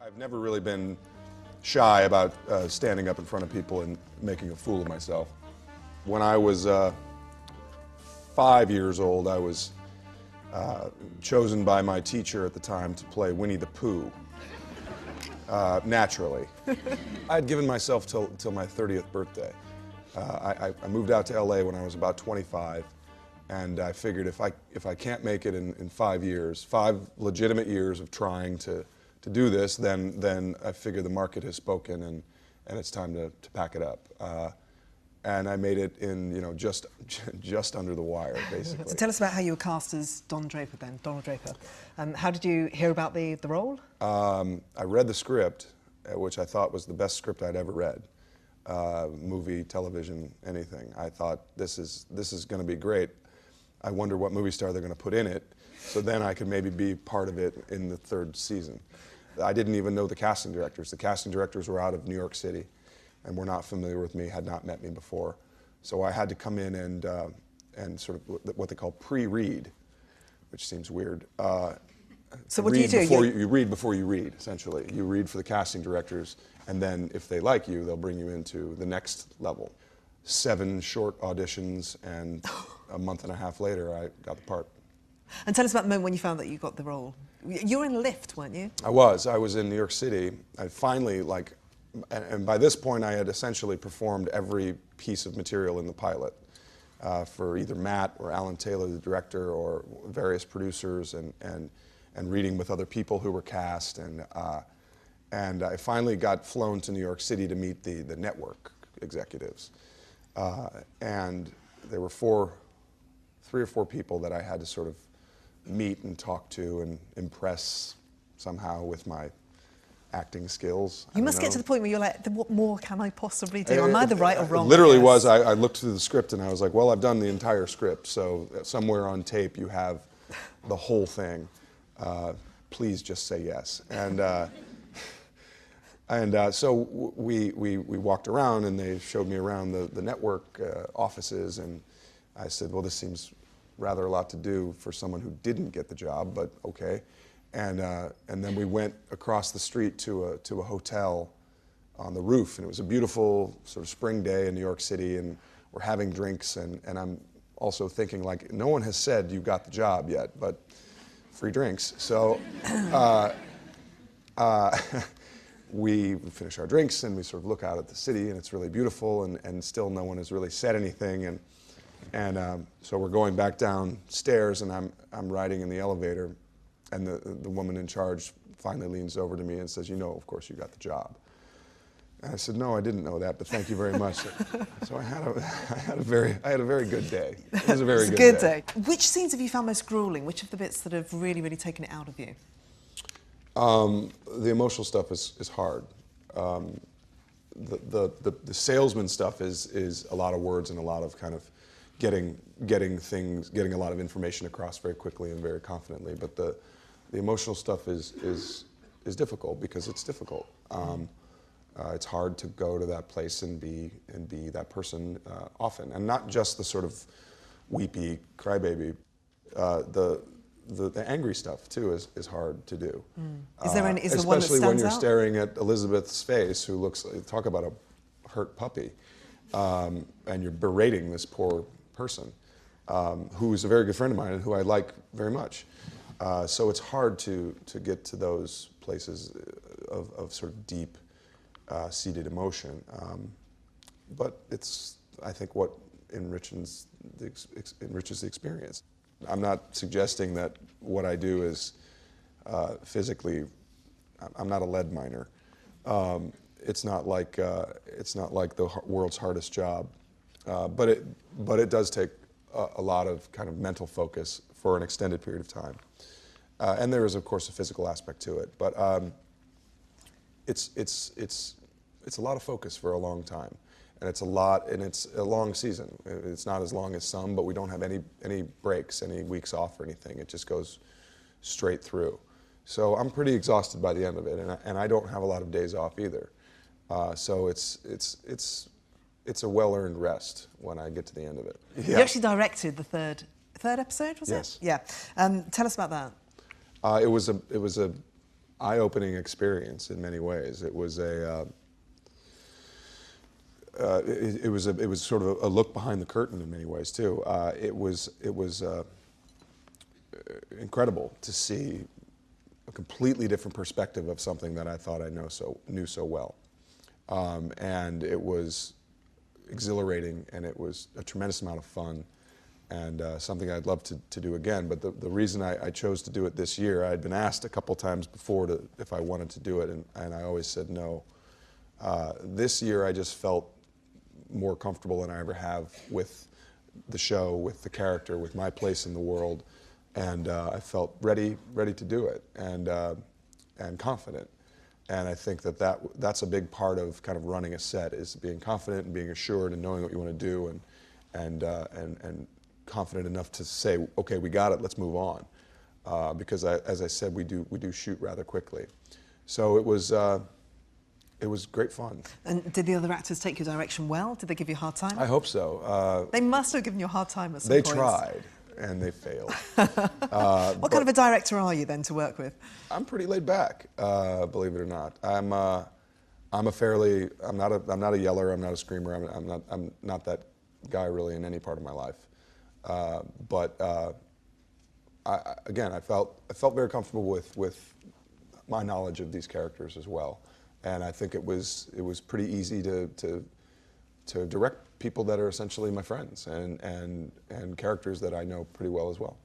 I've never really been shy about standing up in front of people and making a fool of myself. When I was 5 years old, I was chosen by my teacher at the time to play Winnie the Pooh, naturally. I had given myself till my 30th birthday. I moved out to LA when I was about 25, and I figured if I can't make it in 5 years, 5 legitimate years of trying to do this, then I figure the market has spoken and it's time to pack it up. And I made it in, just under the wire, basically. So tell us about how you were cast as Don Draper then, Donald Draper. How did you hear about the role? I read the script, which I thought was the best script I'd ever read. Movie, television, anything. I thought, this is going to be great. I wonder what movie star they're going to put in it, so then I could maybe be part of it in the 3rd season. I didn't even know the casting directors. The casting directors were out of New York City and were not familiar with me, had not met me before. So I had to come in and sort of what they call pre-read, which seems weird. So what do you do? You read before you read, essentially. You read for the casting directors, and then if they like you, they'll bring you into the next level. 7 short auditions, and a month and a half later, I got the part. And tell us about the moment when you found that you got the role. You were in a lift, weren't you? I was in New York City. I finally, and by this point I had essentially performed every piece of material in the pilot for either Matt or Alan Taylor, the director, or various producers, and reading with other people who were cast. And I finally got flown to New York City to meet the network executives. And there were 3 or 4 people that I had to sort of meet and talk to and impress somehow with my acting skills. You must get to the point where you're like, what more can I possibly do? Am I the right or wrong? It literally was. I looked through the script and I was like, well, I've done the entire script, so somewhere on tape you have the whole thing. Please just say yes. And so we walked around and they showed me around the network offices, and I said, well, this seems rather a lot to do for someone who didn't get the job, but okay. And then we went across the street to a hotel on the roof, and it was a beautiful sort of spring day in New York City, and we're having drinks, and I'm also thinking, like, no one has said you got the job yet, but free drinks. So we finish our drinks and we sort of look out at the city, and it's really beautiful, and still no one has really said anything, and so we're going back downstairs, and I'm riding in the elevator, and the woman in charge finally leans over to me and says, of course you got the job. And I said, no, I didn't know that, but thank you very much. So I had a very good day. It was a very good day. Which scenes have you found most grueling? Which of the bits that have really, really taken it out of you? The emotional stuff is hard. The salesman stuff is a lot of words and a lot of kind of getting a lot of information across very quickly and very confidently. But the emotional stuff is difficult because it's difficult. It's hard to go to that place and be that person often, and not just the sort of weepy crybaby. The angry stuff too is hard to do. Is there one that stands especially when you're out? staring at Elizabeth's face, who looks, talk about a hurt puppy, and you're berating this poor person, who is a very good friend of mine and who I like very much. So it's hard to get to those places of sort of deep seated emotion, but it's, I think, what enriches the experience. I'm not suggesting that what I do is physically. I'm not a lead miner. It's not like the world's hardest job, but it does take a lot of kind of mental focus for an extended period of time, and there is, of course, a physical aspect to it. But it's a lot of focus for a long time. And it's a long season. It's not as long as some, but we don't have any breaks, any weeks off or anything. It just goes straight through. So I'm pretty exhausted by the end of it, and I don't have a lot of days off either. So it's a well-earned rest when I get to the end of it. Yeah. You actually directed the third episode, was it? Yes. Yeah. Tell us about that. It was a eye-opening experience in many ways. It was it was sort of a look behind the curtain in many ways too. It was incredible to see a completely different perspective of something that I thought I knew so well, and it was exhilarating, and it was a tremendous amount of fun, and something I'd love to do again. But the reason I chose to do it this year, I had been asked a couple times before if I wanted to do it, and I always said no. This year I just felt more comfortable than I ever have with the show, with the character, with my place in the world, and I felt ready to do it, and confident. And I think that's a big part of kind of running a set, is being confident and being assured and knowing what you want to do, and confident enough to say, okay, we got it, let's move on, because as I said, we do shoot rather quickly. So it was great fun. And did the other actors take your direction well? Did they give you a hard time? I hope so. They must have given you a hard time at some They points. tried, and they failed. What kind of a director are you then to work with? I'm pretty laid back, believe it or not. I'm not a yeller. I'm not a screamer. I'm not that guy really in any part of my life. Again, I felt very comfortable with my knowledge of these characters as well, and I think it was pretty easy to direct people that are essentially my friends and characters that I know pretty well as well.